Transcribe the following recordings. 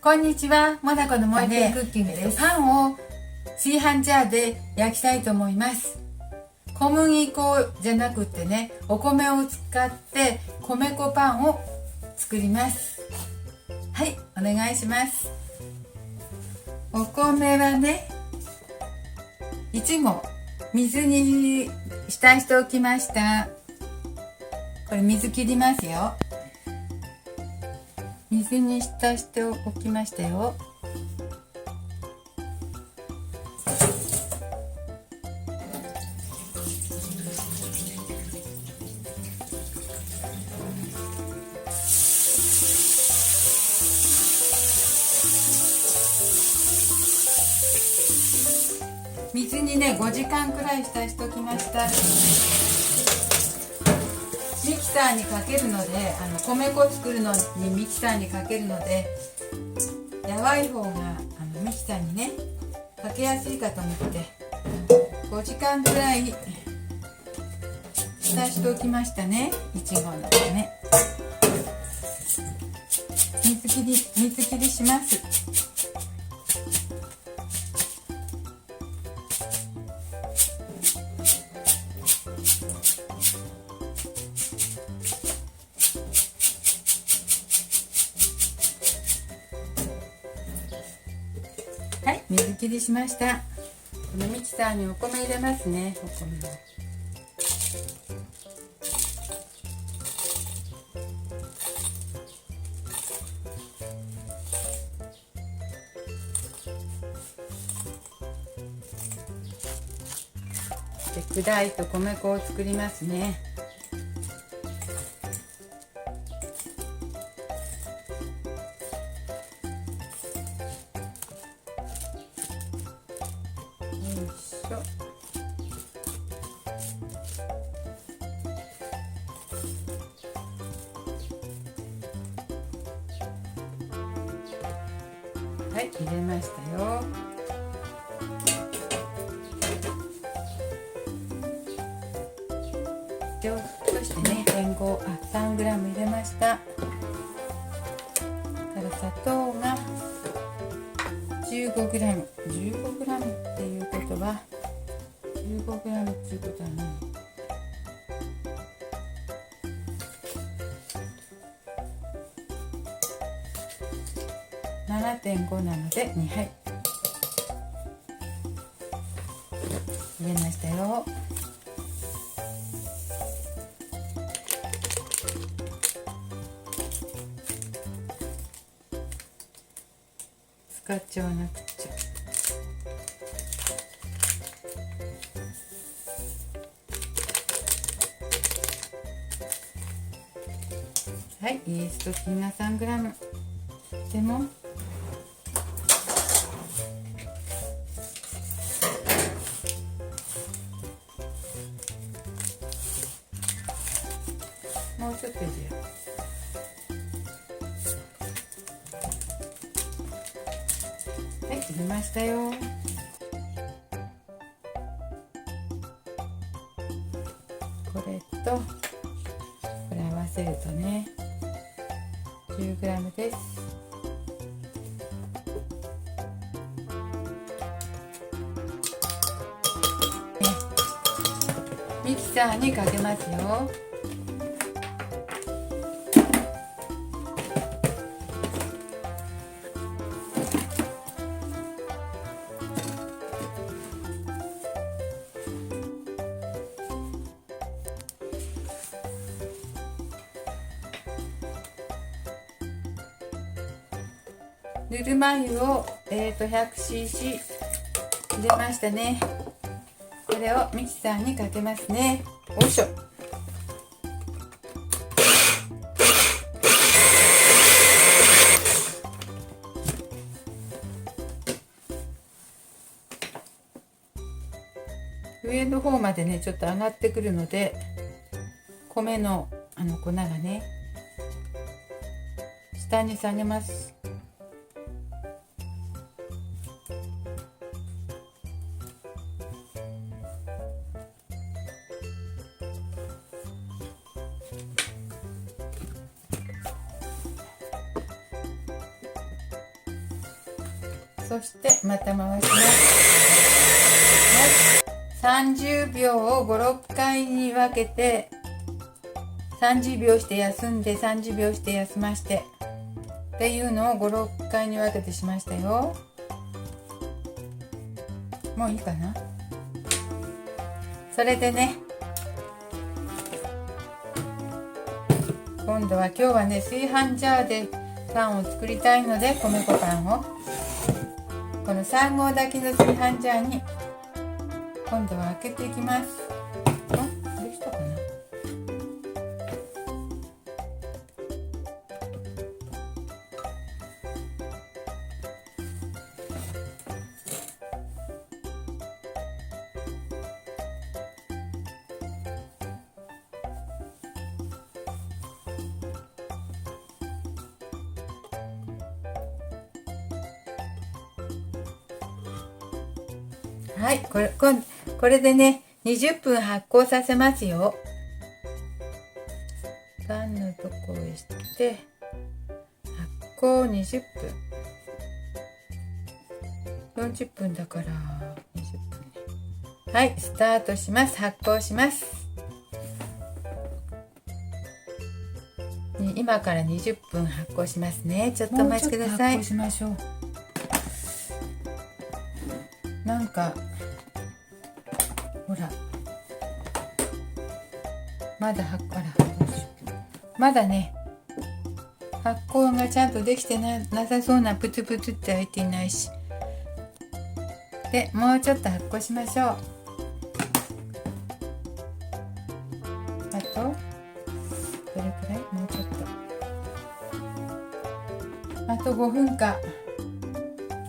こんにちは、モナコのモイテクッキングです。パンを炊飯ジャーで焼きたいと思います。小麦粉じゃなくてね、お米を使って米粉パンを作ります。はい、お願いします。お米はね、1合水に浸しておきました。これ水切りますよ。水に浸しておきましたよ。水にね5時間くらい浸しておきました。ミキサーにかけるので、米粉作るのにミキサーにかけるので、やわい方がミキサーにねかけやすいかと思って5時間くらい浸しておきましたね。1合のでね、水切りします。はい、水切りしました。このミキサーにお米入れますね。お米をで、砕いた米粉を作りますね。はい、入れましたよ。そしてね、3g 入れました。から砂糖が 15g っていうことは 15g っていうことはね、7.5 なので2杯入れましたよ。使っちゃわなくちゃ。はい、イースト菌が 3g でももうちょっと入れよう。はい、入れましたよ。これとこれ合わせるとね 10g です。ミキサーにかけますよ。ぬるま湯を、100cc 入れましたね。これをミキサーにかけますね。よいしょ。上の方までねちょっと上がってくるので、米の粉がね下に下げます。そしてまた回します。はい、30秒を5、6回に分けて30秒して休んで30秒して休ましてっていうのを5、6回に分けてしましたよ。もういいかな。それでね、今度は今日はね、炊飯ジャーでパンを作りたいので、米粉パンをこの3合炊きの炊飯ジャーに今度は開けていきます。できたかな。はい、これでね、20分発酵させますよ。パンのとこへして発酵20分40分だから20分ね。はい、スタートします。発酵します。今から20分発酵しますね。ちょっとお待ちください。もうちょっと発酵しましょう。なんかほら、まだね、発酵がちゃんとできてなさそうな、プツプツって開いていないし。でもうちょっと発酵しましょう。あとどれくらい？もうちょっと、あと5分か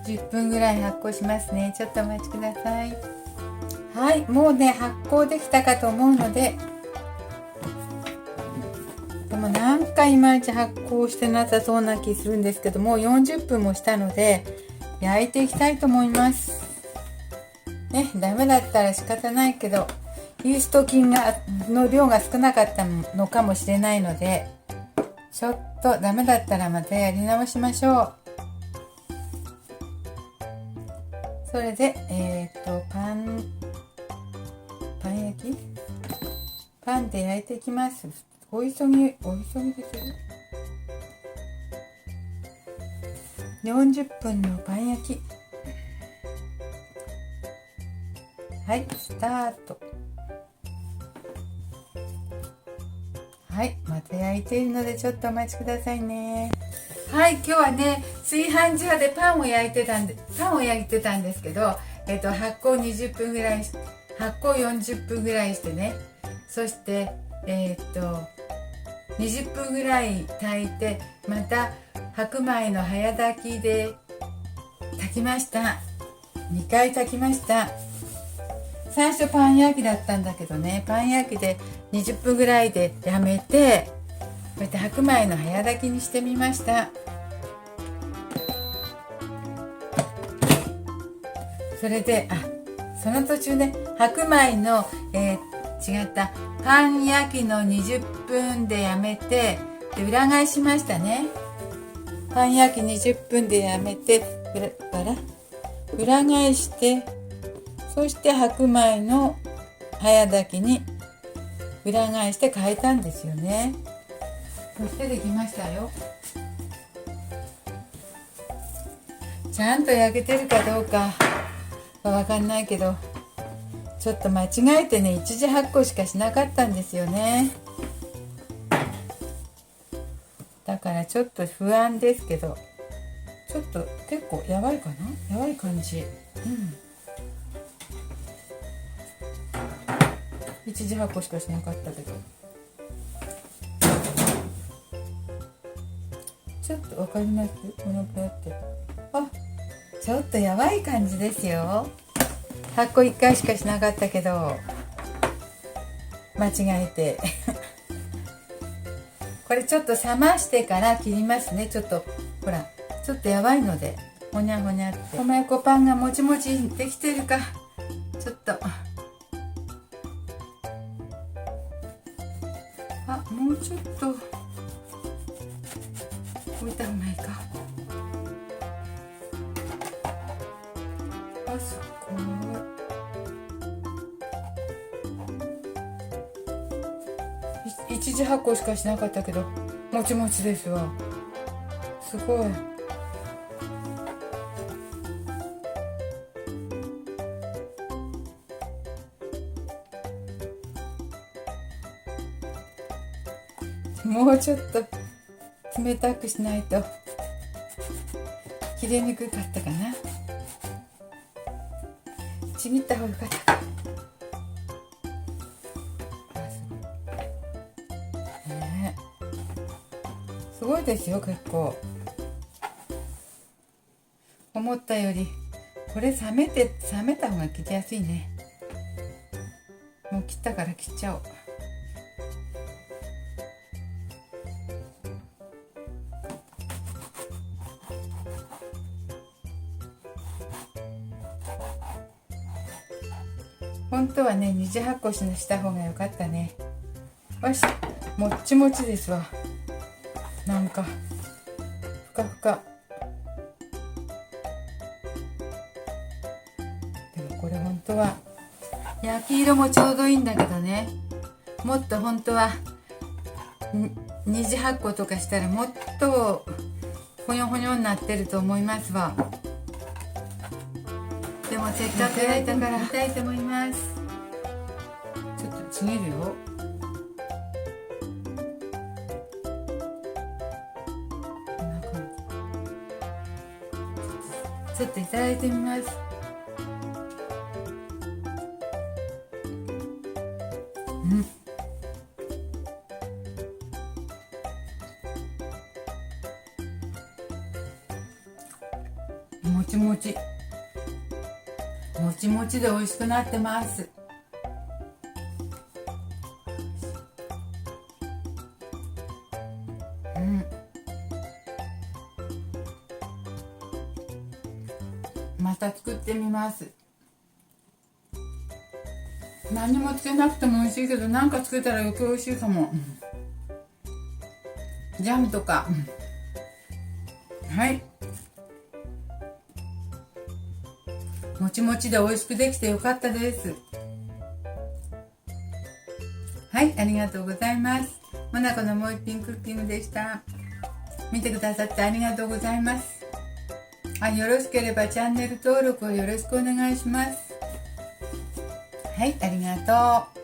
10分ぐらい発酵しますね。ちょっとお待ちください。はい、もうね、発酵できたかと思うので、でもなんかいまいち発酵してなさそうな気するんですけども、40分もしたので焼いていきたいと思いますね。ダメだったら仕方ないけど、イースト菌の量が少なかったのかもしれないので、ちょっとダメだったらまたやり直しましょう。それでパンで焼いていきます。お急ぎですよ。40分のパン焼き。はい、スタート。はい、また焼いているのでちょっとお待ちくださいね。はい、今日はね、炊飯ジャーでパンを焼いてたんですけど、発酵20分ぐらい発酵40分ぐらいしてね、そして20分ぐらい炊いて、また白米の早炊きで炊きました。2回炊きました。最初パン焼きだったんだけどね、パン焼きで20分ぐらいでやめて、こうやって白米の早炊きにしてみました。それでその途中ね、白米の、違ったパン焼きの20分でやめて、で裏返しましたね。パン焼き20分でやめて裏返して、そして白米の早炊きに裏返して変えたんですよね。そしてできましたよ。ちゃんと焼けてるかどうかわかんないけど、ちょっと間違えてね、一次発酵しかしなかったんですよね。だからちょっと不安ですけど、ちょっと結構やばいかな、やばい感じ。一次発酵しかしなかったけど、ちょっとわかります？このくらいって、ちょっとやばい感じですよ。発酵1回しかしなかったけど間違えてこれちょっと冷ましてから切りますね。ちょっとほら、ちょっとやばいので、ほにゃほにゃって。米粉パンがもちもちできてるか、ちょっともうちょっと置いた方がいいか。一次発酵しかしなかったけどもちもちですわ。すごい。もうちょっと冷たくしないと切れにくかったかな。ちぎった方がよかったか。ね、すごいですよ。結構思ったよりこれ冷めた方が切りやすいね。もう切ったから切っちゃおう。本当はね、二次発酵した方がよかったね。よし、もっちもちですわ。なんかふかふか。でもこれ本当は焼き色もちょうどいいんだけどね、もっと本当は二次発酵とかしたらもっとほにょほにょになってると思いますわ。でもせっかく焼いたから見たいと思います。ちょっとちぎるよ。こんな感じ。ちょっといただいてみます。もちもち。もちもちで美味しくなってます。また作ってみます。何もつけなくても美味しいけど、なんかつけたら余計美味しいかも。ジャムとか。はい。もちもちで美味しくできてよかったです。はい、ありがとうございます。モナコのもう一品クッキングでした。見てくださってありがとうございます。よろしければチャンネル登録をよろしくお願いします。はい、ありがとう。